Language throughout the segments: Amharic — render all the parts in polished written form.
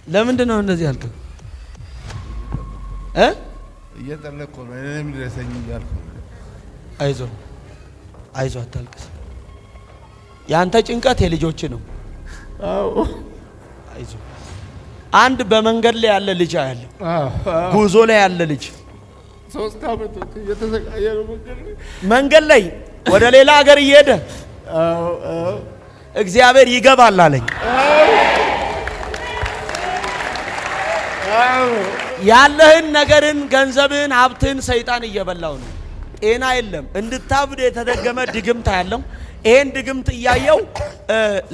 ለምንድን ነው እንደዚህ ያልከው? እየጠለቅኩ ነው እኔም ድረሰኝ እያልኩ። አይዞህ አይዞህ አታልቅስ። ያንተ ጭንቀት የልጆች ነው። አዎ አይዞህ። አንድ በመንገድ ላይ ያለ ልጅ አለ። ጉዞ ላይ ያለ ልጅ 3 አመት እየተሰቃየ ነው መንገድ ላይ ወደ ሌላ ሀገር እየሄደ እግዚአብሔር ይገባል አለኝ። ያለህን ነገርን፣ ገንዘብህን፣ ሀብትህን ሰይጣን እየበላው ነው። ጤና የለም። እንድታብድ የተደገመ ድግምት ያለው ይሄን ድግምት እያየው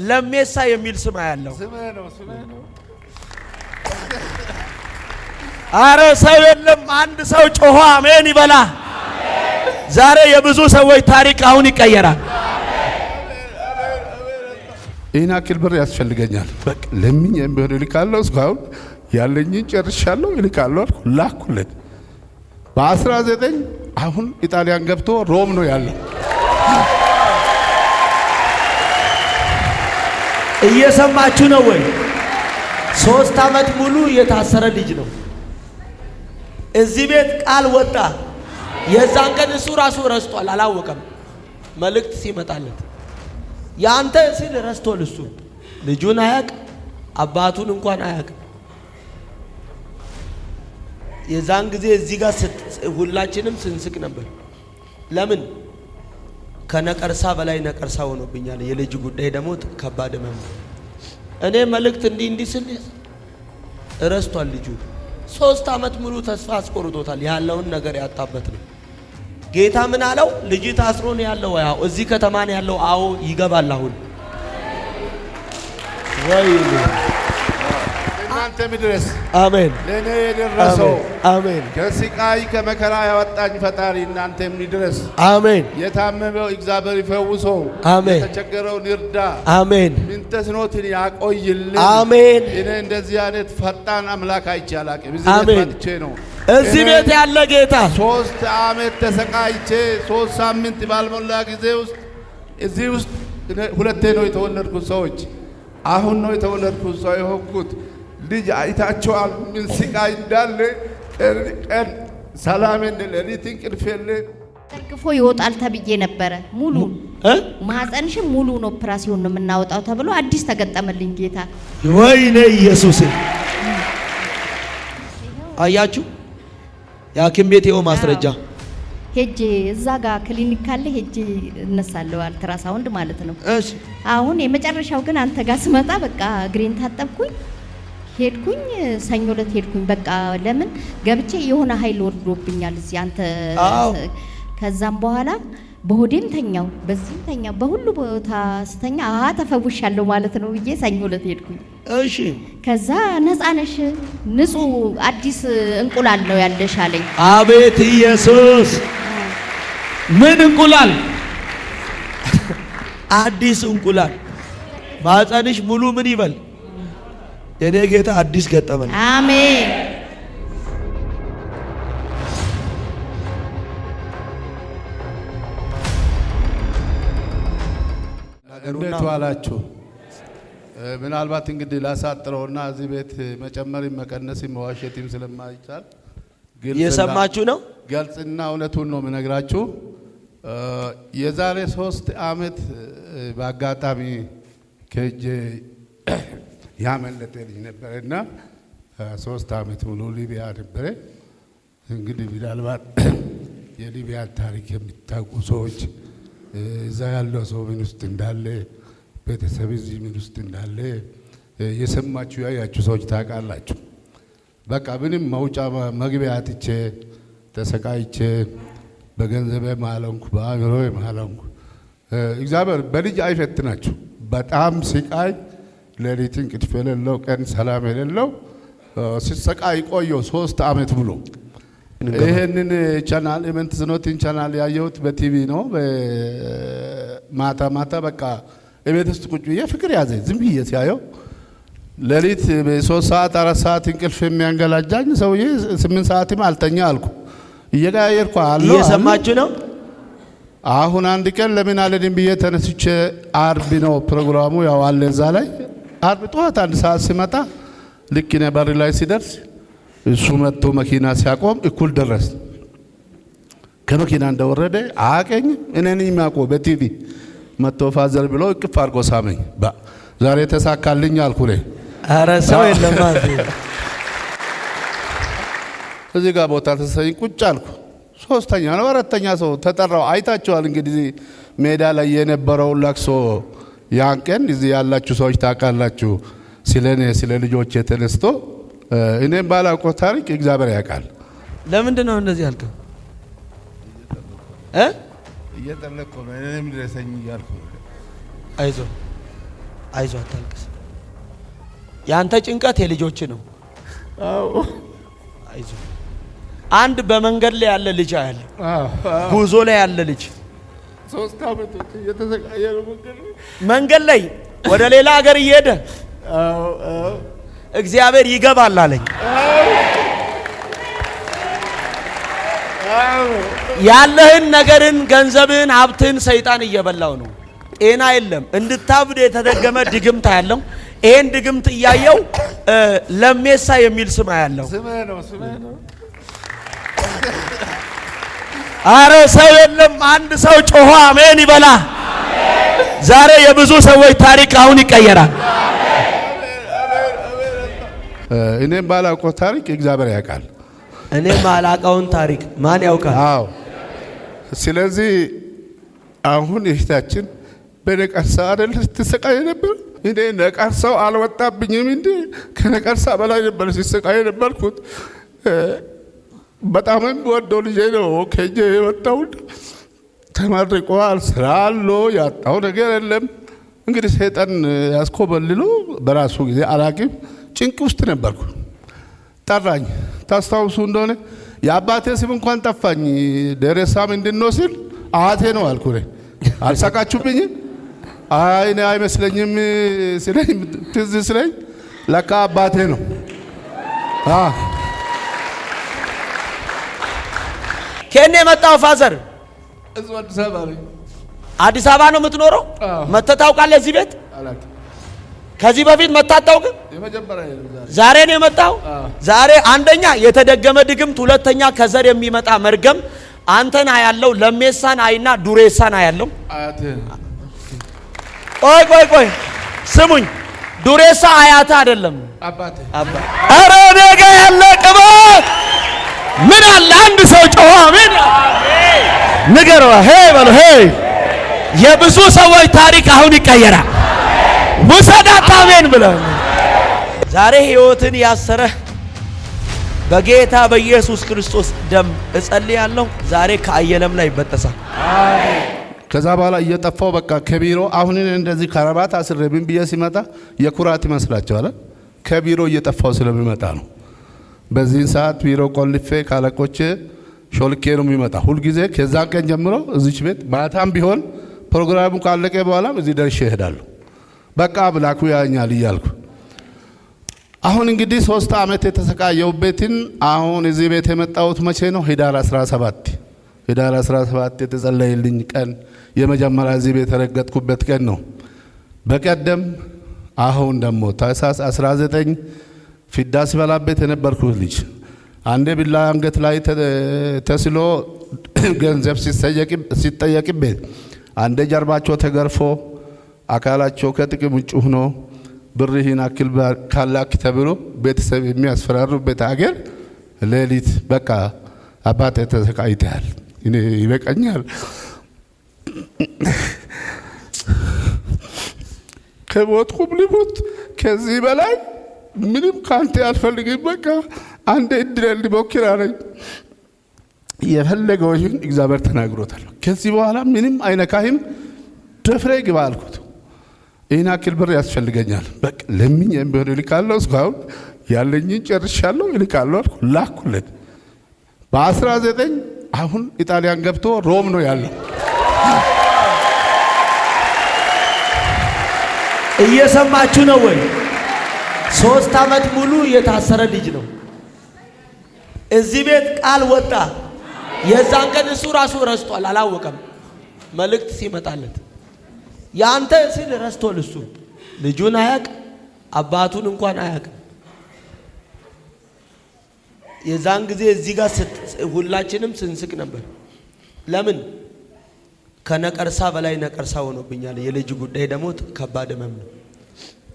ለሜሳ የሚል ስም ያለው አረ ሰው የለም። አንድ ሰው ጮሆ አሜን ይበላ። ዛሬ የብዙ ሰዎች ታሪክ አሁን ይቀየራል። ይህን አክል ብር ያስፈልገኛል። በቃ ለምኝ የሚሆን ልካለሁ። እስካሁን ያለኝን ጨርሻለሁ። ልካለሁ አልኩ፣ ላኩለት። በ19 አሁን ኢጣሊያን ገብቶ ሮም ነው ያለው። እየሰማችሁ ነው ወይ? 3 አመት ሙሉ የታሰረ ልጅ ነው። እዚህ ቤት ቃል ወጣ። የዛን ቀን እሱ ራሱ ረስቷል፣ አላወቀም። መልእክት ሲመጣለት ያንተ ሲል ረስቷል። እሱ ልጁን አያቅ፣ አባቱን እንኳን አያቅ። የዛን ጊዜ እዚህ ጋር ሁላችንም ስንስቅ ነበር። ለምን? ከነቀርሳ በላይ ነቀርሳ ሆኖብኛል። የልጅ ጉዳይ ደግሞ ከባድ ነው። እኔ መልእክት እንዲህ ስል ረስቷል ልጁ። 3 አመት ሙሉ ተስፋ አስቆርጦታል። ያለውን ነገር ያጣበት ነው። ጌታ ምን አለው? ልጅ ታስሮ ነው ያለው። ያው እዚህ ከተማ ነው ያለው። አዎ ይገባል። አሁን ወይ እናንተ ምድረስ አሜን። ለኔ የደረሰው አሜን። ከስቃይ ከመከራ ያወጣኝ ፈጣሪ እናንተ ምድረስ አሜን። የታመመው እግዚአብሔር ይፈውሰው። አሜን። የተቸገረውን ይርዳ። አሜን። ምን ተስኖትን ያቆይልን። አሜን። እኔ እንደዚህ አይነት ፈጣን አምላክ አይቻላቅም። አሜን። ነው እዚህ ቤት ያለ ጌታ 3 አመት ተሰቃይቼ 3 ሳምንት ባልሞላ ጊዜ ውስጥ እዚህ ውስጥ ሁለቴ ነው የተወለድኩት። ሰዎች አሁን ነው የተወለድኩት ሰው የሆንኩት። ልጅ አይታቸዋል። ምን ስቃይ እንዳለ ቀን ሰላም ሌሊት እንቅልፍ የለ። ተርግፎ ይወጣል ተብዬ ነበረ። ሙሉ ማህፀንሽም ሙሉ ነው ኦፕራሲዮን ነው የምናወጣው ተብሎ አዲስ ተገጠመልኝ ጌታ። ወይኔ ኢየሱስ! አያችሁ የሐኪም ቤት ይኸው ማስረጃ። ሄጄ እዛ ጋር ክሊኒክ ካለ ሄጄ እነሳለሁ፣ አልትራሳውንድ ማለት ነው። እሺ አሁን የመጨረሻው ግን አንተ ጋር ስመጣ በቃ እግሬን ታጠብኩኝ ሄድኩኝ። ሰኞ ዕለት ሄድኩኝ። በቃ ለምን ገብቼ የሆነ ኃይል ወርዶብኛል እዚህ አንተ። ከዛም በኋላ በሆዴም ተኛው፣ በዚህም ተኛው፣ በሁሉ ቦታ ስተኛ ተፈውሻለሁ ማለት ነው ብዬ ሰኞ ዕለት ሄድኩኝ። እሺ ከዛ ነፃ ነሽ፣ ንጹህ አዲስ እንቁላል ነው ያለሽ አለኝ። አቤት ኢየሱስ! ምን እንቁላል? አዲስ እንቁላል። ማህፀንሽ ሙሉ ምን ይበል? የኔ ጌታ አዲስ ገጠመን። አሜን። እንዴት ዋላችሁ? ምናልባት እንግዲህ ላሳጥረውና እዚህ ቤት መጨመርም መቀነስም መዋሸትም ስለማይቻል እየሰማችሁ ነው። ግልጽና እውነቱን ነው የምነግራችሁ። የዛሬ 3 አመት በአጋጣሚ ከእጄ ያመለጠ ልጅ ነበረና 3 አመት ሙሉ ሊቢያ ነበረ። እንግዲህ ምናልባት የሊቢያ ታሪክ የሚታውቁ ሰዎች እዛ ያለው ሰው ምን ውስጥ እንዳለ፣ ቤተሰብ እዚህ ምን ውስጥ እንዳለ የሰማችሁ ያያችሁ ሰዎች ታውቃላችሁ። በቃ ምንም መውጫ መግቢያ አጥቼ ተሰቃይቼ በገንዘቤ ማለንኩ፣ በአእምሮዬ ማለንኩ። እግዚአብሔር በልጅ አይፈትናችሁ። በጣም ስቃይ፣ ሌሊት እንቅልፍ የሌለው፣ ቀን ሰላም የሌለው ሲሰቃይ ቆየሁ 3 አመት ብሎ። ይሄንን ቻናል የመንትስኖትን ቻናል ያየሁት በቲቪ ነው። ማታ ማታ በቃ እቤት ውስጥ ቁጭ ብዬ ፍቅር ያዘኝ። ዝም ብዬ ሲያየው ሌሊት 3 ሰዓት 4 ሰዓት እንቅልፍ የሚያንገላጃኝ ሰውዬ 8 ሰዓትም አልተኛ አልኩ። እየጋየርኩ አለው። እየሰማችሁ ነው። አሁን አንድ ቀን ለምን አለድን ብዬ ተነስቼ አርብ ነው ፕሮግራሙ ያው አለ እዛ ላይ አርብ ጠዋት 1 ሰዓት ሲመጣ ልክ እኔ በር ላይ ሲደርስ እሱ መጥቶ መኪና ሲያቆም እኩል ደረስ። ከመኪና እንደወረደ አቀኝ እኔን የሚያውቀው በቲቪ መጥቶ ፋዘር ብሎ እቅፍ አድርጎ ሳመኝ። ዛሬ ተሳካልኝ አልኩ። ኧረ ሰው የለም እዚህ ጋር ቦታ ተሰኝ ቁጭ አልኩ። ሶስተኛ ነው አራተኛ ሰው ተጠራው። አይታችኋል እንግዲህ ሜዳ ላይ የነበረው ለቅሶ ያን ቀን እዚህ ያላችሁ ሰዎች ታውቃላችሁ። ስለኔ ስለ ልጆች ተነስቶ እኔም ባላውቀው ታሪክ እግዚአብሔር ያውቃል። ለምንድን ነው እንደዚህ ያልከው? እየጠለቅኩ ነው እኔም ድረሰኝ እያልኩ። አይዞህ አታልቅስ። ያንተ ጭንቀት የልጆች ነው። አዎ አይዞህ። አንድ በመንገድ ላይ ያለ ልጅ አለ፣ ጉዞ ላይ ያለ ልጅ 3 ዓመት እየተሰቃየ ነው መንገድ ላይ ወደ ሌላ ሀገር እየሄደ እግዚአብሔር ይገባል አለኝ። ያለህን ነገርን፣ ገንዘብህን፣ ሀብትህን ሰይጣን እየበላው ነው። ጤና የለም። እንድታብድ የተደገመ ድግምት ያለው ይሄን ድግምት እያየው ለሜሳ የሚል ስም ያለው ስምህ ነው። አረ ሰው የለም። አንድ ሰው ጮሆ አሜን ይበላ። ዛሬ የብዙ ሰዎች ታሪክ አሁን ይቀየራል። እኔም ባላውቀው ታሪክ እግዚአብሔር ያውቃል። እኔም ባላውቀውን ታሪክ ማን ያውቃል? አዎ። ስለዚህ አሁን እህታችን በነቀርሳ አይደል ስትሰቃይ ነበር። እኔ ነቀርሳው አልወጣብኝም እንዴ? ከነቀርሳ በላይ ነበር ሲሰቃይ ነበርኩት። በጣም ወደው ልጄ ነው ከጄ የወጣው። ተመርቋል፣ ስራ አለው፣ ያጣው ነገር የለም። እንግዲህ ሰይጣን ያስኮበልሎ በራሱ ጊዜ አላቂም ጭንቅ ውስጥ ነበርኩ። ጠራኝ። ታስታውሱ እንደሆነ የአባቴ ስም እንኳን ጠፋኝ። ደረሳ ምንድነው ሲል አያቴ ነው አልኩ። አልሳቃችሁብኝም? አይ እኔ አይመስለኝም ስለኝ ትዝ ስለኝ ለካ አባቴ ነው። ከኔ የመጣው ፋዘር እዚህ አዲስ አበባ ነው። አዲስ አበባ ነው የምትኖረው? መተህ ታውቃለህ እዚህ ቤት? ከዚህ በፊት መተህ አታውቅም? ዛሬ ነው የመጣው። ዛሬ አንደኛ የተደገመ ድግምት፣ ሁለተኛ ከዘር የሚመጣ መርገም አንተን አያለው። ለሜሳን አይና ዱሬሳን አያለው። ቆይ ስሙኝ፣ ዱሬሳ አያት አይደለም አባቴ። አረ ነገ ያለ ቅባት ምን አለ? አንድ ሰው ጮኸ አሜን ንገረው። በሉ የብዙ ሰዎች ታሪክ አሁን ይቀየራል። ውሰዳት አሜን ብለው ዛሬ ህይወትን ያሰረ በጌታ በኢየሱስ ክርስቶስ ደም እጸልያለሁ። ዛሬ ከአየለም ላይ ይበጠሳል። ከዛ በኋላ እየጠፋው በቃ ከቢሮ አሁን እንደዚህ ከረባት አስሬ ምን ብዬ ሲመጣ የኩራት ይመስላችኋል? ከቢሮ እየጠፋው ስለሚመጣ ነው። በዚህ ሰዓት ቢሮ ቆልፌ ካለቆቼ ሾልኬ ነው የሚመጣ ሁልጊዜ። ከዛን ቀን ጀምሮ እዚች ቤት ማታም ቢሆን ፕሮግራሙ ካለቀ በኋላም እዚህ ደርሼ እሄዳለሁ። በቃ ብላኩ ያኛል እያልኩ አሁን እንግዲህ 3 ዓመት የተሰቃየሁበትን አሁን እዚህ ቤት የመጣሁት መቼ ነው? ህዳር 17 የተጸለየልኝ ቀን የመጀመሪያ እዚህ ቤት የተረገጥኩበት ቀን ነው። በቀደም አሁን ደግሞ ታህሳስ 19 ፊዳ ሲበላበት የነበርኩት ልጅ አንዴ ቢላ አንገት ላይ ተስሎ ገንዘብ ሲጠየቅበት፣ አንዴ ጀርባቸው ተገርፎ አካላቸው ከጥቅም ውጭ ሆኖ ብርህን አክል ካላክ ተብሎ ቤተሰብ የሚያስፈራሩበት አገር ሌሊት በቃ አባቴ ተሰቃይተሃል፣ እኔ ይበቃኛል፣ ከሞትኩም ልሞት፣ ከዚህ በላይ ምንም ካንተ አልፈልግም፣ በቃ አንዴ እድል ሊሞክር አለኝ። የፈለገው ይሁን እግዚአብሔር ተናግሮታል። ከዚህ በኋላ ምንም አይነካህም፣ ደፍሬ ግባ አልኩት። ይህን አክል ብር ያስፈልገኛል፣ በቃ ለምኝ የሚሆን እልካለሁ፣ እስካሁን ያለኝን ጨርሻለሁ፣ እልካለሁ አልኩ። ላኩለት። በ19 አሁን ኢጣሊያን ገብቶ ሮም ነው ያለው። እየሰማችሁ ነው ወይ? 3 ዓመት ሙሉ የታሰረ ልጅ ነው። እዚህ ቤት ቃል ወጣ። የዛን ቀን እሱ ራሱ ረስቷል፣ አላወቀም። መልእክት ሲመጣለት ያንተ ሲል ረስቷል። እሱ ልጁን አያቅ፣ አባቱን እንኳን አያቅ። የዛን ጊዜ እዚህ ጋር ሁላችንም ስንስቅ ነበር። ለምን ከነቀርሳ በላይ ነቀርሳ ሆኖብኛል። የልጅ ጉዳይ ደግሞ ከባድ ህመም ነው።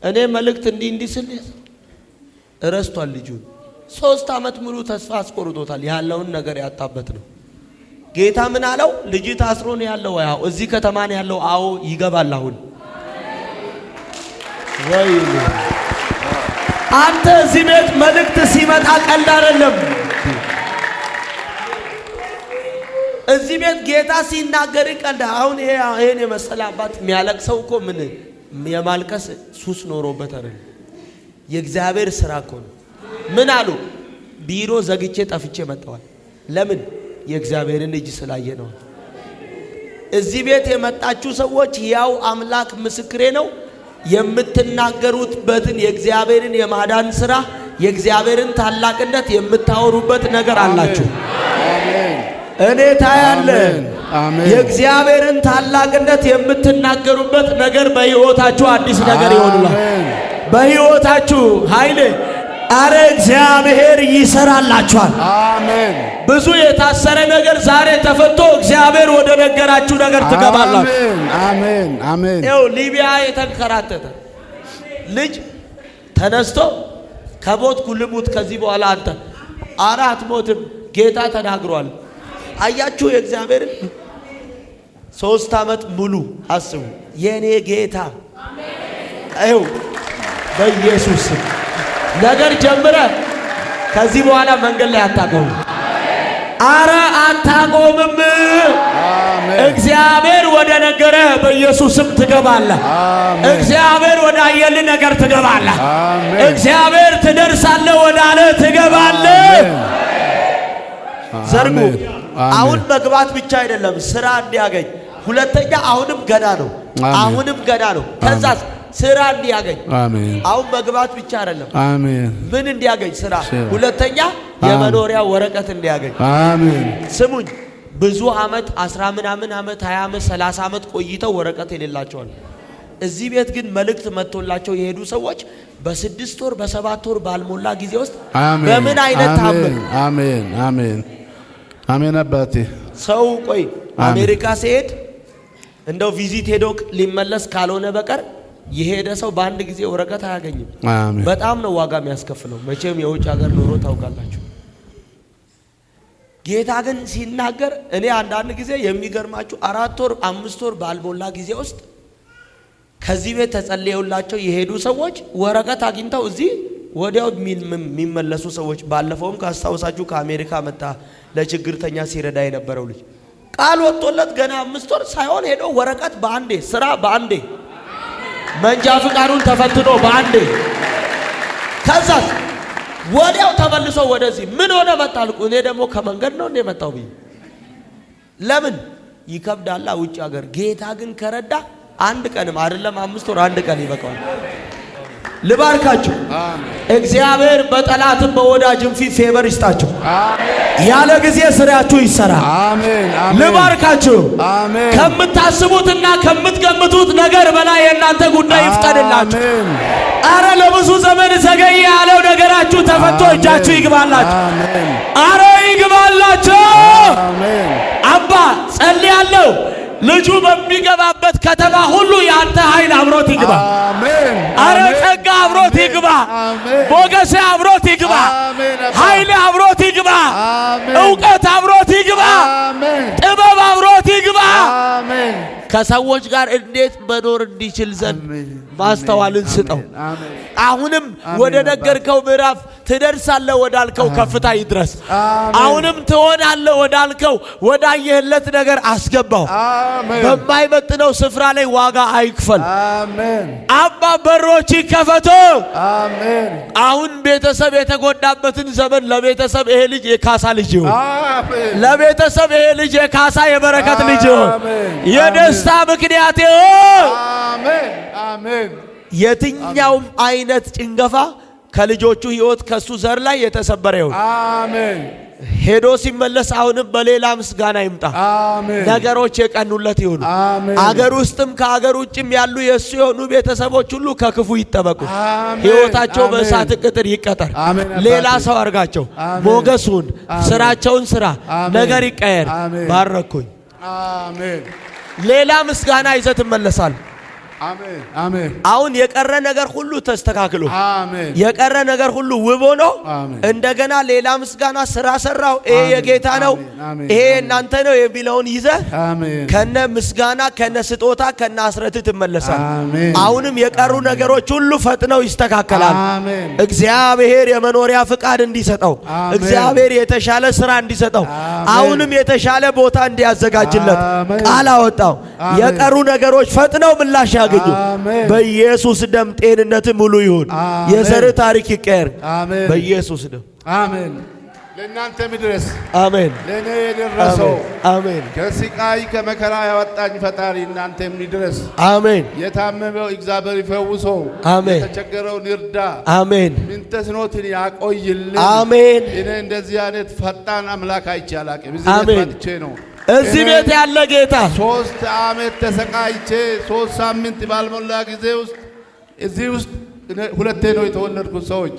እኔ መልእክት እንዲህ ስል ረስቷል። ልጁን 3 ዓመት ሙሉ ተስፋ አስቆርጦታል። ያለውን ነገር ያጣበት ነው። ጌታ ምን አለው? ልጅ ታስሮ ነው ያለው። ያው እዚህ ከተማ ነው ያለው። አዎ ይገባል። አሁን ወይ አንተ እዚህ ቤት መልእክት ሲመጣ ቀልድ አይደለም። እዚህ ቤት ጌታ ሲናገር ቀልድ። አሁን ይሄን የመሰለ አባት የሚያለቅሰው እኮ ምን የማልቀስ ሱስ ኖሮበት አይደለም። የእግዚአብሔር ስራ እኮ ነው። ምን አሉ? ቢሮ ዘግቼ ጠፍቼ መጣዋል። ለምን? የእግዚአብሔርን እጅ ስላየ ነው። እዚህ ቤት የመጣችሁ ሰዎች ያው አምላክ ምስክሬ ነው። የምትናገሩበትን የእግዚአብሔርን የማዳን ስራ የእግዚአብሔርን ታላቅነት የምታወሩበት ነገር አላችሁ። እኔ ታያለ የእግዚአብሔርን ታላቅነት የምትናገሩበት ነገር በሕይወታችሁ አዲስ ነገር ይሆንላል። በሕይወታችሁ ኃይል አረ እግዚአብሔር ይሰራላችኋል። አሜን። ብዙ የታሰረ ነገር ዛሬ ተፈቶ እግዚአብሔር ወደ ነገራችሁ ነገር ትገባላችሁ። አሜን አሜን። ይኸው ሊቢያ የተንከራተተ ልጅ ተነስቶ ከሞትኩ ልሙት ከዚህ በኋላ አንተ አትሞትም ጌታ ተናግሯል። አያችሁ የእግዚአብሔርን 3 ዓመት ሙሉ አስቡ። የኔ ጌታ ይኸው በኢየሱስ ስም ነገር ጀምረ ከዚህ በኋላ መንገድ ላይ አታቆም። አረ አታቆምም። እግዚአብሔር ወደ ነገረ በኢየሱስ ስም ትገባለህ። እግዚአብሔር ወደ አየል ነገር ትገባለህ። እግዚአብሔር ትደርሳለህ ወደ አለ ትገባለህ። ዘርጉ። አሁን መግባት ብቻ አይደለም ስራ እንዲያገኝ፣ ሁለተኛ አሁንም ገና ነው። አሁንም ገና ነው። ከዛስ ስራ እንዲያገኝ። አሜን። አሁን መግባት ብቻ አይደለም። አሜን። ምን እንዲያገኝ? ስራ። ሁለተኛ የመኖሪያ ወረቀት እንዲያገኝ። አሜን። ስሙኝ፣ ብዙ አመት 10 ምናምን አመት 20 አመት 30 አመት ቆይተው ወረቀት የሌላቸዋል። እዚህ ቤት ግን መልእክት መጥቶላቸው የሄዱ ሰዎች በ6 ወር በ7 ወር ባልሞላ ጊዜ ውስጥ በምን አይነት ታምር። አሜን አሜን አሜን። አባቴ ሰው ቆይ አሜሪካ ሲሄድ እንደው ቪዚት ሄዶ ሊመለስ ካልሆነ በቀር የሄደ ሰው በአንድ ጊዜ ወረቀት አያገኝም። በጣም ነው ዋጋ የሚያስከፍለው። መቼም የውጭ ሀገር ኑሮ ታውቃላችሁ። ጌታ ግን ሲናገር እኔ አንዳንድ ጊዜ የሚገርማችሁ 4 ወር 5 ወር ባልሞላ ጊዜ ውስጥ ከዚህ ቤት ተጸልየውላቸው የሄዱ ሰዎች ወረቀት አግኝተው እዚህ ወዲያው የሚመለሱ ሰዎች። ባለፈውም ካስታውሳችሁ ከአሜሪካ መጣ ለችግርተኛ ሲረዳ የነበረው ልጅ ቃል ወጥቶለት ገና 5 ወር ሳይሆን ሄዶ ወረቀት በአንዴ ስራ በአንዴ መንጃ ፍቃዱን ተፈትኖ በአንዴ ከዛስ ወዲያው ተመልሶ ወደዚህ ምን ሆነ መጣልኩ። እኔ ደግሞ ከመንገድ ነው እንደ መጣው ብዬ ለምን ይከብዳላ ውጭ ሀገር። ጌታ ግን ከረዳ አንድ ቀንም አይደለም 5 ወር 1 ቀን ይበቃዋል። ልባርካችሁ። እግዚአብሔር በጠላትም በወዳጅም ፊት ፌቨር ይስጣችሁ። ያለ ጊዜ ስራችሁ ይሰራ። አሜን አሜን። ልባርካችሁ። አሜን። ከምታስቡትና ከምትገምቱት ነገር በላይ የእናንተ ጉዳይ ይፍጠንላችሁ። አሜን። አረ ለብዙ ዘመን ዘገየ ያለው ነገራችሁ ተፈቶ እጃችሁ ይግባላችሁ። አሜን። አረ ይግባላችሁ። አሜን። አባ ጸልያለሁ። ልጁ በሚገባበት ከተማ ሁሉ ያንተ ኃይል አብሮት ይግባ። አሜን። አረ ጸጋ አብሮት ይግባ። ሞገስ አብሮት ይግባ። ኃይል አብሮት ይግባ። ዕውቀት አብሮት ይግባ። ጥበብ አብሮት ይግባ። ከሰዎች ጋር እንዴት መኖር እንዲችል ዘንድ ማስተዋልን ስጠው። አሁንም ወደ ነገርከው ምዕራፍ ትደርሳለህ ወዳልከው ከፍታ ይድረስ። አሁንም ትሆናለህ ወዳልከው ወዳየህለት ነገር አስገባው። በማይመጥነው ስፍራ ላይ ዋጋ አይክፈል። አባ በሮች ይከፈቱ። አሁን ቤተሰብ የተጎዳበትን ዘመን ለቤተሰብ ይሄ ልጅ የካሳ ልጅ ይሁን። ለቤተሰብ ይሄ ልጅ የካሳ የበረከት ልጅ ይሁን። የደስታ ምክንያት ይሁን። የትኛውም አይነት ጭንገፋ ከልጆቹ ህይወት ከሱ ዘር ላይ የተሰበረ ይሁን። አሜን። ሄዶ ሲመለስ አሁንም በሌላ ምስጋና ይምጣ። አሜን። ነገሮች የቀኑለት ይሁኑ። አሜን። አገር ውስጥም ከአገር ውጭም ያሉ የሱ የሆኑ ቤተሰቦች ሁሉ ከክፉ ይጠበቁ። አሜን። ህይወታቸው በእሳት ቅጥር ይቀጠር። አሜን። ሌላ ሰው አርጋቸው። ሞገሱን ስራቸውን ስራ ነገር ይቀየር። ባረኩኝ። አሜን። ሌላ ምስጋና ይዘህ ትመለሳለህ። አሜን አሜን። አሁን የቀረ ነገር ሁሉ ተስተካክሎ አሜን። የቀረ ነገር ሁሉ ውብ ሆኖ አሜን። እንደገና ሌላ ምስጋና ስራ ሰራው። ይሄ የጌታ ነው፣ ይሄ እናንተ ነው የሚለውን ይዘህ ከነ ምስጋና ከነ ስጦታ ከነ አስረት ትመለሳለህ። አሁንም የቀሩ ነገሮች ሁሉ ፈጥነው ይስተካከላል። እግዚአብሔር የመኖሪያ ፍቃድ እንዲሰጠው፣ እግዚአብሔር የተሻለ ስራ እንዲሰጠው፣ አሁንም የተሻለ ቦታ እንዲያዘጋጅለት ቃል አወጣው። የቀሩ ነገሮች ፈጥነው ምላሽ ያገኙ። በኢየሱስ ደም ጤንነት ሙሉ ይሁን። የዘር ታሪክ ይቀየር በኢየሱስ ደም። አሜን። ለእናንተ ምድረስ። አሜን። ለእኔ የደረሰው አሜን። ከስቃይ ከመከራ ያወጣኝ ፈጣሪ እናንተ ምድረስ። አሜን። የታመመው እግዚአብሔር ይፈውሰው። አሜን። የተቸገረውን ይርዳ። አሜን። ምንተስኖትን ያቆይልን። አሜን። እኔ እንደዚህ አይነት ፈጣን አምላክ አይቼ አላቅም። እዚህ ቤት መጥቼ ነው እዚህ ቤት ያለ ጌታ 3 ዓመት ተሰቃይቼ 3 ሳምንት ባልሞላ ጊዜ ውስጥ እዚህ ውስጥ ሁለቴ ነው የተወለድኩት። ሰዎች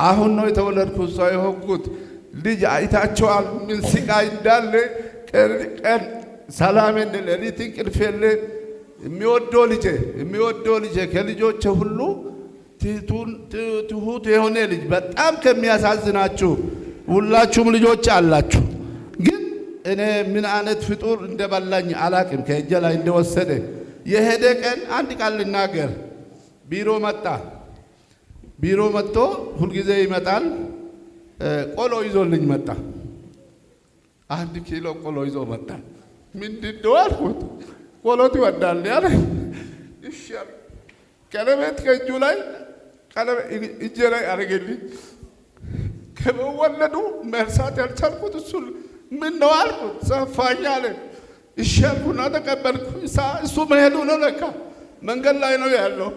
አሁን ነው የተወለድኩት ሰው የሆንኩት። ልጅ አይታቸዋል ምን ስቃይ እንዳለ። ቀን ሰላም እንደለ ሌሊት እንቅልፍ የለ። የሚወደው ልጄ ከልጆቼ ሁሉ ትሁት የሆነ ልጅ በጣም ከሚያሳዝናችሁ ሁላችሁም ልጆች አላችሁ። እኔ ምን አይነት ፍጡር እንደበላኝ አላቅም። ከእጄ ላይ እንደወሰደ የሄደ ቀን አንድ ቃል ልናገር። ቢሮ መጥቶ ሁልጊዜ ይመጣል። ቆሎ ይዞልኝ መጣ። 1 ኪሎ ቆሎ ይዞ መጣ። ምንድነው አልኩት። ቆሎ ትወዳለህ ያለ። እሺ ቀለበት ከእጁ ላይ እጄ ላይ አረገልኝ። ከመወለዱ መርሳት ያልቻልኩት እሱ ምን ነው አልኩት። ሰፋኝ አለ። እሺ አልኩና ተቀበልኩ። እሱ መሄዱ ነው ለካ መንገድ ላይ ነው ያለው።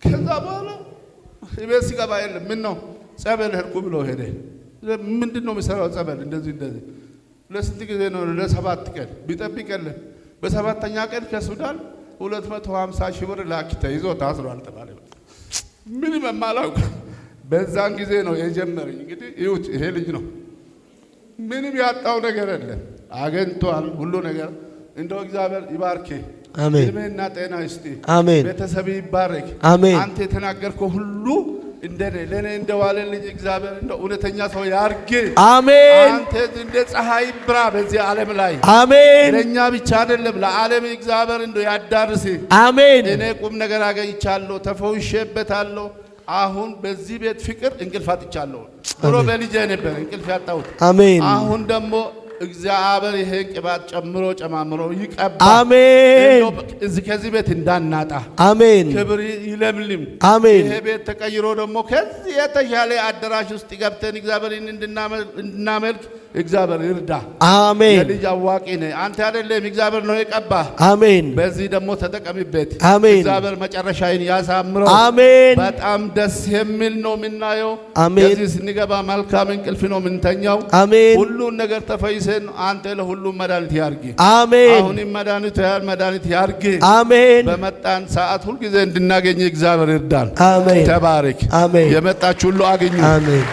ከዛ በኋላ ቤት ሲገባ የለም። ምን ነው ጸበል ሄድኩ ብሎ ሄደ። ምንድነው የሚሰራው ጸበል? እንደዚህ ለስንት ጊዜ ነው? ለ7 ቀን ቢጠብቅ የለም። በ7ኛ ቀን ከሱዳን 250 ሺህ ብር ላኪ ተይዞ ታስሯል ተባለ። ምን መማላው በዛን ጊዜ ነው የጀመረኝ። እንግዲህ ይሁት ይሄ ልጅ ነው ምንም ያጣው ነገር የለም። አገኝቷል ሁሉ ነገር። እንደው እግዚአብሔር ይባርክ። አሜን። እድሜና ጤና ይስጥ። አሜን። ቤተሰብ ይባረክ። አሜን። አንተ የተናገርከው ሁሉ ለኔ እንደዋለልኝ እግዚአብሔር እንደው እውነተኛ ሰው ያርግ። አሜን። አንተ እንደ ፀሐይ ብራ በዚህ ዓለም ላይ። አሜን። ለኛ ብቻ አይደለም ለዓለም እግዚአብሔር እንደው ያዳርስ። አሜን። እኔ ቁም ነገር አገኝቻለሁ፣ ተፈውሼበታለሁ። አሁን በዚህ ቤት ፍቅር እንቅልፍ አጥቻለሁ። ድሮ በልጄ ነበር እንቅልፍ ያጣሁት። አሜን። አሁን ደግሞ እግዚአብሔር ይሄ ቅባት ጨማምሮ ይቀባ። አሜን። ከዚህ ቤት እንዳናጣ። አሜን። ክብር ይለምልም። አሜን። ይሄ ቤት ተቀይሮ ደግሞ ከዚህ የተሻለ አዳራሽ ውስጥ ገብተን እግዚአብሔርን እንድናመልክ እግዚአብሔር ይርዳ። አሜን። የልጅ አዋቂ ነህ አንተ አይደለም፣ እግዚአብሔር ነው የቀባ። አሜን። በዚህ ደግሞ ተጠቀምበት። አሜን። እግዚአብሔር መጨረሻዬን ያሳምረው። አሜን። በጣም ደስ የሚል ነው የምናየው። አሜን። ከዚህ ስንገባ መልካም እንቅልፍ ነው የምንተኛው። አሜን። ሁሉን ነገር ተፈይሰን አንተ ለሁሉም መድኃኒት ያርግ። አሜን። አሁንም መድኃኒት ያርግ። አሜን። በመጣን ሰዓት ሁሉ ጊዜ እንድናገኝ እግዚአብሔር ይርዳን። አሜን። ተባረክ። አሜን። የመጣችሁ ሁሉ አገኙ። አሜን።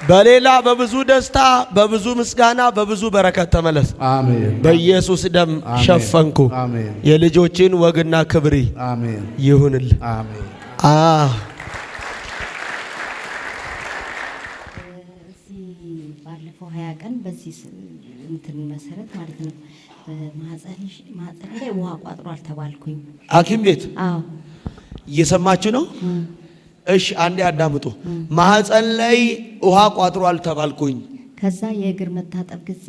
በሌላ በብዙ ደስታ በብዙ ምስጋና በብዙ በረከት ተመለስ። አሜን። በኢየሱስ ደም ሸፈንኩ። አሜን። የልጆችን ወግና ክብሪ አሜን ይሁንል። አሜን። ባለፈው 20 ቀን በዚህ እንትን መሰረት ማለት ነው ማህፀን ላይ ውሃ ቋጥሯል ተባልኩኝ። ሐኪም ቤት እየሰማችሁ ነው? እሺ አንዴ አዳምጡ። ማህፀን ላይ ውሃ ቋጥሯል ተባልኩኝ። ከዛ የእግር መታጠብ ጊዜ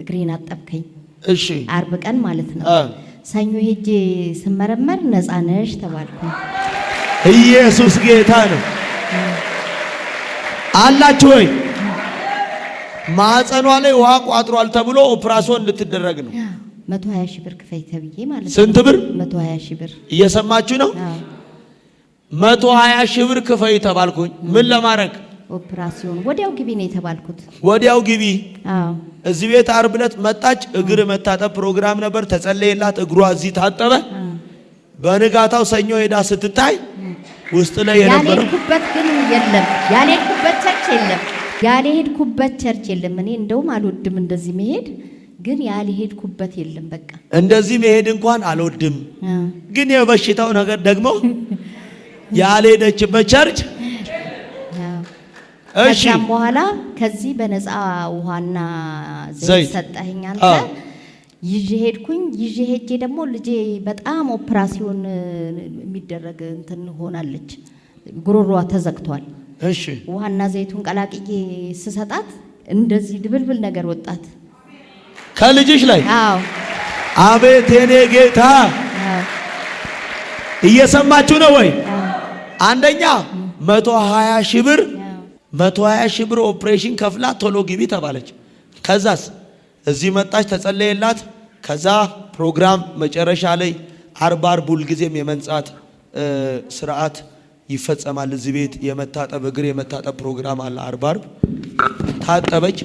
እግሬን አጠብከኝ። እሺ አርብ ቀን ማለት ነው። ሰኞ ሄጄ ስመረመር ነፃ ነሽ ተባልኩኝ። ኢየሱስ ጌታ ነው። አላችሁ ወይ? ማህፀኗ ላይ ውሃ ቋጥሯል ተብሎ ኦፕራሲዮን እንድትደረግ ነው። 120 ሺህ ብር ክፈይ ተብዬ ማለት ነው። ስንት ብር? 120 ሺህ ብር። እየሰማችሁ ነው? 120 ሺህ ብር ክፈይ ተባልኩኝ። ምን ለማድረግ? ኦፕራሲዮን። ወዲያው ግቢ ነው የተባልኩት። ወዲያው ግቢ። አዎ። እዚህ ቤት ዓርብ ዕለት መጣች። እግር መታጠብ ፕሮግራም ነበር። ተጸለየላት። እግሯ እዚህ ታጠበ። በንጋታው ሰኞ ሄዳ ስትታይ ውስጥ ላይ የነበረው ያልሄድኩበት ግን የለም። ያልሄድኩበት ቸርች የለም። እኔ እንደውም አልወድም እንደዚህ መሄድ፣ ግን ያልሄድኩበት የለም። በቃ እንደዚህ መሄድ እንኳን አልወድም፣ ግን የበሽታው ነገር ደግሞ ያልሄደችበት ቸርች። እሺ ከዛም በኋላ ከዚህ በነፃ ውሃና ዘይት ሰጠኸኝ አንተ። ይዤ ሄድኩኝ። ይዤ ሄጄ ደግሞ ልጄ በጣም ኦፕራሲዮን የሚደረግ እንትን ሆናለች። ጉሮሮዋ ተዘግቷል። እሺ ውሃና ዘይቱን ቀላቅዬ ስሰጣት እንደዚህ ድብልብል ነገር ወጣት ከልጅሽ ላይ። አዎ። አቤት የኔ ጌታ! እየሰማችሁ ነው ወይ? አንደኛ 120 ሺህ ብር 120 ሺህ ብር ኦፕሬሽን ከፍላ ቶሎ ግቢ ተባለች። ከዛስ እዚህ መጣች፣ ተጸለየላት። ከዛ ፕሮግራም መጨረሻ ላይ ዓርብ ሁልጊዜም የመንጻት ስርዓት ይፈጸማል። እዚህ ቤት የመታጠብ እግር የመታጠብ ፕሮግራም አለ። ዓርብ ታጠበች፣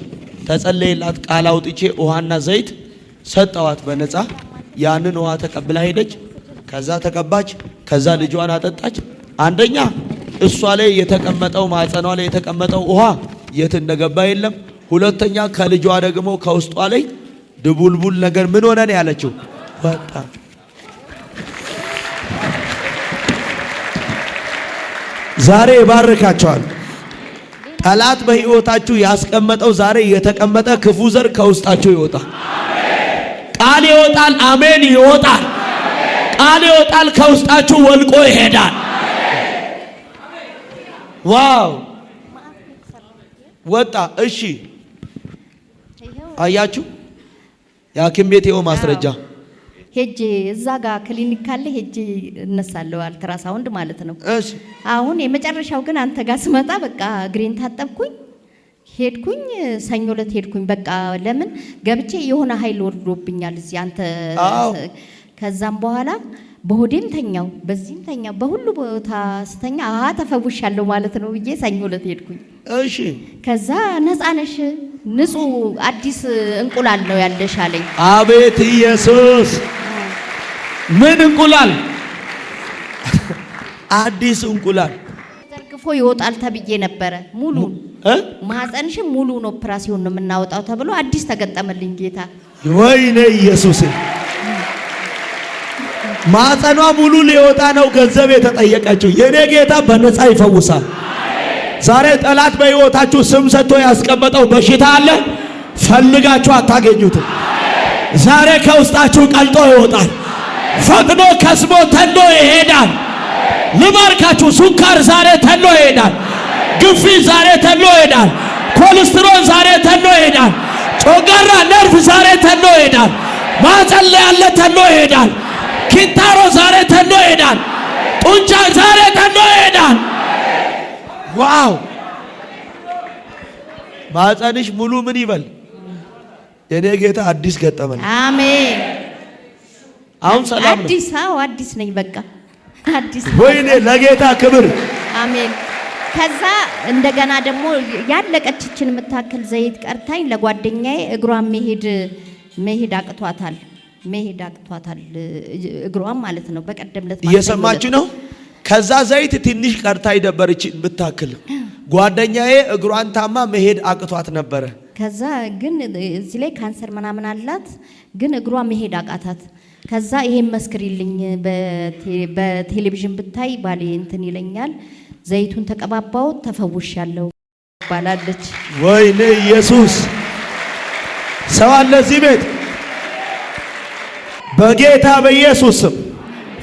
ተጸለየላት። ቃል አውጥቼ ውሃና ዘይት ሰጠዋት በነፃ። ያንን ውሃ ተቀብላ ሄደች። ከዛ ተቀባች። ከዛ ልጇን አጠጣች። አንደኛ እሷ ላይ የተቀመጠው ማህፀኗ ላይ የተቀመጠው ውሃ የት እንደገባ የለም። ሁለተኛ ከልጇ ደግሞ ከውስጧ ላይ ድቡልቡል ነገር ምን ሆነ ነው ያለችው? ወጣ። ዛሬ ይባርካቸዋል። ጠላት በህይወታችሁ ያስቀመጠው ዛሬ የተቀመጠ ክፉ ዘር ከውስጣችሁ ይወጣል። ቃል ይወጣል። አሜን። ይወጣል። ቃል ይወጣል። ከውስጣችሁ ወልቆ ይሄዳል። ዋው! ወጣ። እሺ አያችሁ፣ የሐኪም ቤት ይኸው ማስረጃ። ሄጄ እዛ ጋር ክሊኒክ ካለ ሄጄ እነሳለሁ፣ አልትራሳውንድ ማለት ነው። እሺ አሁን የመጨረሻው ግን አንተ ጋር ስመጣ በቃ እግሬን ታጠብኩኝ፣ ሄድኩኝ። ሰኞ ዕለት ሄድኩኝ። በቃ ለምን ገብቼ የሆነ ኃይል ወርዶብኛል እዚህ አንተ። ከዛም በኋላ በሆዴም ተኛው፣ በዚህም ተኛው፣ በሁሉ ቦታ ስተኛ ተፈውሻለሁ ማለት ነው ብዬ ሰኞ ዕለት ሄድኩኝ። እሺ ከዛ ነፃ ነሽ፣ ንጹህ አዲስ እንቁላል ነው ያለሽ አለኝ። አቤት ኢየሱስ! ምን እንቁላል? አዲስ እንቁላል ዘርግፎ ይወጣል ተብዬ ነበረ። ሙሉ ማህፀንሽም ሙሉን ኦፕራሲዮን ነው የምናወጣው ተብሎ አዲስ ተገጠመልኝ ጌታ። ወይኔ ኢየሱስ! ማህፀኗ ሙሉ ሊወጣ ነው ገንዘብ የተጠየቀችው። የኔ ጌታ በነፃ ይፈውሳል። ዛሬ ጠላት በሕይወታችሁ ስም ሰጥቶ ያስቀመጠው በሽታ አለ፣ ፈልጋችሁ አታገኙትም። ዛሬ ከውስጣችሁ ቀልጦ ይወጣል። ፈጥኖ ከስሞ ተኖ ይሄዳል። ልባርካችሁ። ሱካር ዛሬ ተኖ ይሄዳል። ግፊት ዛሬ ተኖ ይሄዳል። ኮሌስትሮል ዛሬ ተኖ ይሄዳል። ጮጋራ ነርቭ ዛሬ ተኖ ይሄዳል። ማህፀን ላይ ያለ ተኖ ይሄዳል። ኪንታሮ ዛሬ ተኖ ይሄዳል። ጡንቻ ዛሬ ተኖ ይሄዳል። ዋው! ማህፀንሽ ሙሉ ምን ይበል? የኔ ጌታ አዲስ ገጠመኝ። አሜን። አሁን ሰላም ነው። አዲስ ነኝ። በቃ አዲስ። ወይኔ ለጌታ ክብር። አሜን። ከዛ እንደገና ደግሞ ያለቀችችን የምታክል ዘይት ቀርታኝ ለጓደኛዬ እግሯን መሄድ አቅቷታል እግሯን ማለት ነው። በቀደም ዕለት እየሰማችሁ ነው። ከዛ ዘይት ትንሽ ቀርታይ ነበረች ብታክል። ጓደኛዬ እግሯን ታማ መሄድ አቅቷት ነበረ። ከዛ ግን እዚህ ላይ ካንሰር ምናምን አላት፣ ግን እግሯ መሄድ አቃታት። ከዛ ይሄን መስክሪልኝ በቴሌቪዥን ብታይ ባሌ እንትን ይለኛል። ዘይቱን ተቀባባው ተፈውሻለሁ ባላለች። ወይኔ ኢየሱስ! ሰው አለ እዚህ ቤት። በጌታ በኢየሱስ ስም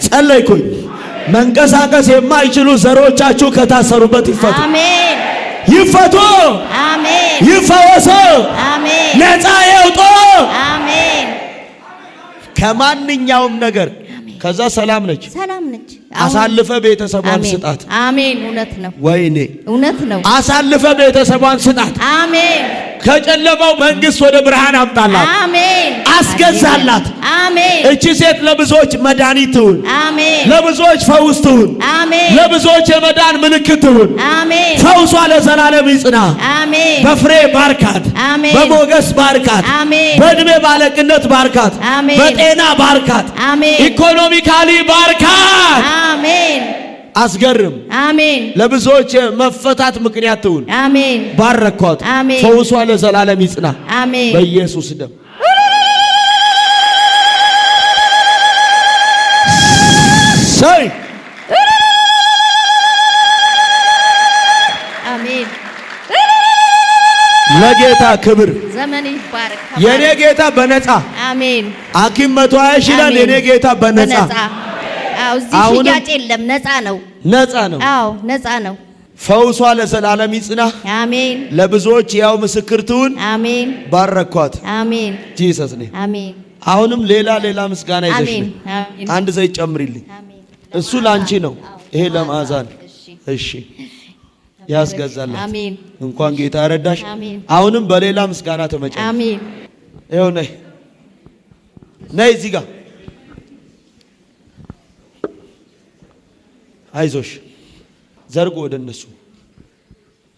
ጸለይኩኝ። መንቀሳቀስ የማይችሉ ዘሮቻችሁ ከታሰሩበት ይፈቱ። አሜን። ይፈቱ። አሜን። ይፈወሱ። አሜን። ነፃ ይውጡ። አሜን። ከማንኛውም ነገር ከዛ ሰላም ነች። አሳልፈ ቤተሰቧን ስጣት። አሜን። እውነት ነው። ወይኔ እውነት ነው። አሳልፈ ቤተሰቧን ስጣት። አሜን። ከጨለማው መንግስት ወደ ብርሃን አምጣላት። አሜን። አስገዛላት። አሜን። እቺ ሴት ለብዙዎች መድኃኒት ትሁን። አሜን። ለብዙዎች ፈውስ ትሁን። አሜን። ለብዙዎች የመዳን ምልክት ትሁን። አሜን። ፈውሷ ለዘላለም ይጽና። አሜን። በፍሬ ባርካት። አሜን። በሞገስ ባርካት። አሜን። በእድሜ ባለቅነት ባርካት። አሜን። በጤና ባርካት። አሜን። ኢኮኖሚካሊ ባርካት። አሜን። አስገርም። አሜን። ለብዙዎች መፈታት ምክንያት ትሁን። አሜን። ባረኳት። አሜን። ፈውሷ ለዘላለም ይጽና። አሜን። በኢየሱስ ደም ሰይ አሜን። ለጌታ ክብር። ዘመን ይባረክ። የኔ ጌታ በነፃ አሜን። ሐኪም 120 ይላል። የኔ ጌታ በነፃ አዎ፣ እዚህ ሽያጭ የለም፣ ነፃ ነው። ነፃ ነው። አዎ፣ ነፃ ነው። ፈውሷ ለዘላለም ይጽና። አሜን። ለብዙዎች ያው ምስክር ትሁን። አሜን። ባረኳት። አሜን። ጂሰስ ኔ አሜን። አሁንም ሌላ ምስጋና ይዘሽ አሜን። አሜን። አንድ ዘይት ጨምሪልኝ። አሜን። እሱ ላንቺ ነው። ይሄ ለማዛን እሺ። ያስገዛላት። አሜን። እንኳን ጌታ ረዳሽ። አሜን። አሁንም በሌላ ምስጋና ተመጨ። አሜን። ይኸው ነይ እዚህ ጋር አይዞሽ። ዘርጎ ወደ እነሱ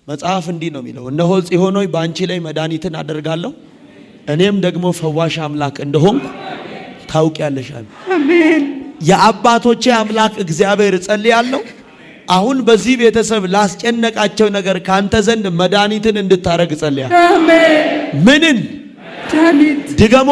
መጽሐፍ እንዲህ ነው የሚለው፣ እነሆ ጽዮን ሆይ በአንቺ ላይ መድኃኒትን አደርጋለሁ፣ እኔም ደግሞ ፈዋሽ አምላክ እንደሆንኩ ታውቂያለሽ። አሜን። የአባቶቼ አምላክ እግዚአብሔር እጸልያለሁ፣ አሁን በዚህ ቤተሰብ ላስጨነቃቸው ነገር ካንተ ዘንድ መድኃኒትን እንድታረግ እጸልያለሁ። አሜን። ምንን ድገሟ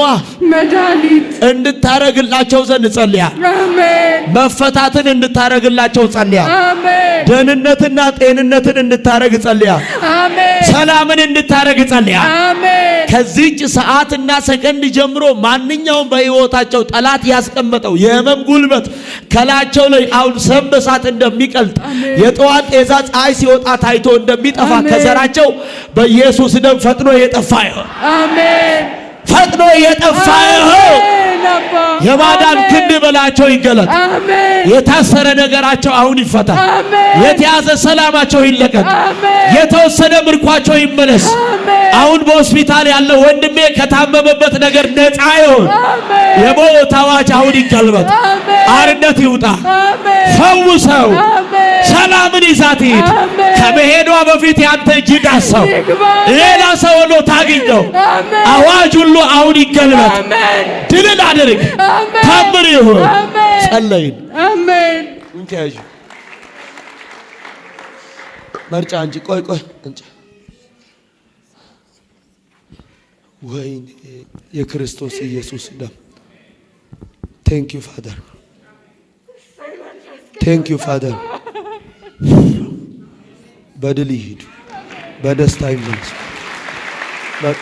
መድኃኒት እንድታረግላቸው ዘንድ እጸልያለሁ። አሜን። መፈታትን እንድታረግላቸው እጸልያለሁ። አሜን። ደህንነትና ጤንነትን እንድታረግ እጸልያለሁ። አሜን። ሰላምን እንድታረግ እጸልያለሁ። አሜን። ከዚህች ሰዓትና ሰከንድ ጀምሮ ማንኛውም በሕይወታቸው ጠላት ያስቀመጠው የሕመም ጉልበት ከላቸው ላይ አሁን ሰም በሳት እንደሚቀልጥ የጠዋት ጤዛ ፀሐይ ሲወጣ ታይቶ እንደሚጠፋ ከዘራቸው በኢየሱስ ደም ፈጥኖ የጠፋ ይሁን። አሜን። ፈጥኖ የጠፋ ይሁን። የማዳን ክንድ በላቸው ይገለጥ። የታሰረ ነገራቸው አሁን ይፈታ። የተያዘ ሰላማቸው ይለቀቅ። የተወሰደ ምርኳቸው ይመለስ። አሁን በሆስፒታል ያለው ወንድሜ ከታመመበት ነገር ነፃ ይሁን። የሞት አዋጅ አሁን ይገልበጥ። አርነት ይውጣ። ፈውሰው። ሰላምን ይዛት ሂድ። ከመሄዷ በፊት ያንተ እጅ ዳሰው። ሌላ ሰው ሆኖ ታግኘው። አዋጅ ሁሉ አሁን ይገልበጥ። ድልን አድርግ። ታምር ይሁን። ጸለይን። አሜን። እንታዩ መርጫ እንጂ ቆይ እንጂ ወይኔ የክርስቶስ ኢየሱስ ደም። ቴንክ ዩ ፋደር፣ ቴንክ ዩ ፋደር። በድል ይሂዱ፣ በደስታ ይመለሱ። በቃ